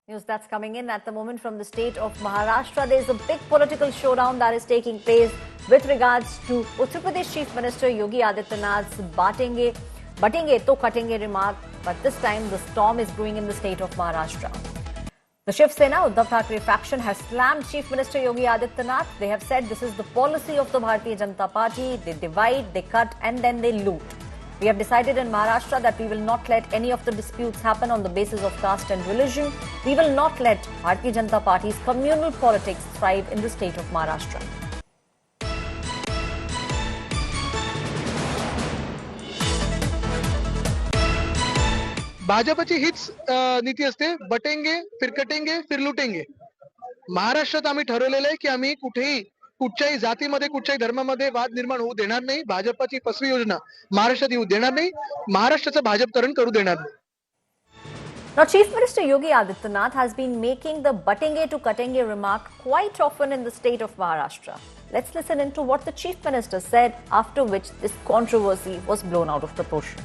News that's coming in at the moment from the state of Maharashtra. There is a big political showdown that is taking place with regards to Uttar Pradesh Chief Minister Yogi Adityanath's batenge to katenge remark. But this time the storm is brewing in the state of Maharashtra. The Shiv Sena Uddhav Thackeray faction has slammed Chief Minister Yogi Adityanath. They have said this is the policy of the Bharatiya Janata Party. They divide, they cut and then they loot. We have decided in Maharashtra that we will not let any of the disputes happen on the basis of caste and religion. We will not let Bharatiya Janata Party's communal politics thrive in the state of Maharashtra. भाजपची हीच नीती असते, बटेंगे फिर कटेंगे फिर लुटेंगे. महाराष्ट्रात आम्ही ठरवलेलं आहे की आम्ही कुठच्याही जातीमध्ये कुठच्याही धर्मामध्ये वाद निर्माण होऊ देणार नाही. भाजपची फसवी योजना महाराष्ट्रात येऊ देणार नाही. महाराष्ट्राचं भाजपकरण करू देणार नाही. Now, Chief Minister Yogi Adityanath has been making the batenge to katenge remark quite often in the state of Maharashtra. Let's listen into what the Chief Minister said, after which this controversy was blown out of proportion.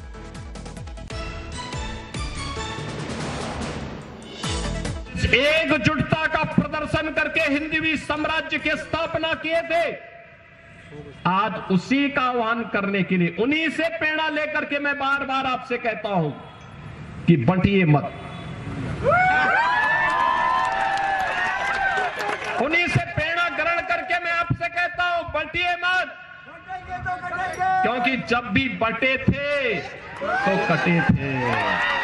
एकजुटता का प्रदर्शन करके हिंदवी साम्राज्य की स्थापना किए थे. आज उसी का आह्वान करने के लिए उन्हीं से प्रेरणा लेकर के मैं बार बार आपसे कहता हूं कि बंटिए मत. उन्हीं से प्रेरणा ग्रहण करके मैं आपसे कहता हूं बंटिए मत, क्योंकि जब भी बटे थे तो कटे थे.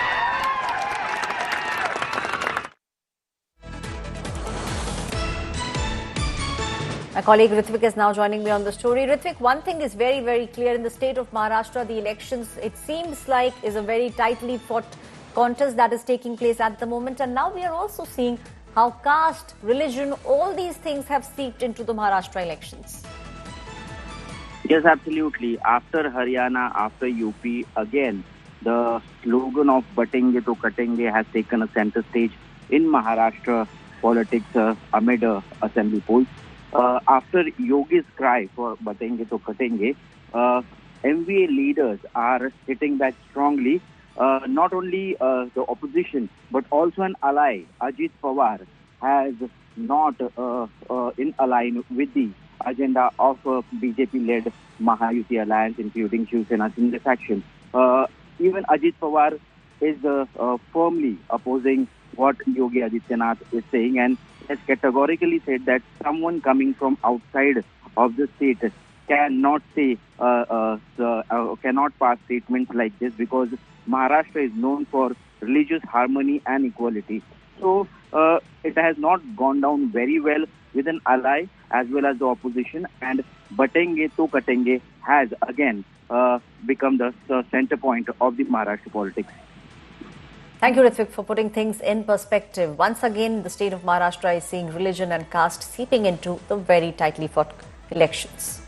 My colleague Ritvik is now joining me on the story. Ritvik, one thing is very, very clear in the state of Maharashtra. The elections, it seems like, is a very tightly fought contest that is taking place at the moment. And now we are also seeing how caste, religion, all these things have seeped into the Maharashtra elections. Yes, absolutely. After Haryana, after UP, again, the slogan of batenge to katenge has taken a center stage in Maharashtra politics amid assembly polls. After Yogi's cry for batenge to katenge, MVA leaders are hitting back strongly. Not only the opposition, but also an ally, Ajit Pawar, has not in align with the agenda of BJP-led Mahayuti alliance, including Shiv Sena Shinde faction. Even Ajit Pawar is firmly opposing what Yogi Adityanath is saying, and has categorically said that someone coming from outside of the state cannot say, cannot pass statements like this, because Maharashtra is known for religious harmony and equality. So it has not gone down very well with an ally as well as the opposition, and batenge to katenge has again become the center point of the Maharashtra politics. Thank you, Ritvik, for putting things in perspective. Once again, the state of Maharashtra is seeing religion and caste seeping into the very tightly fought elections.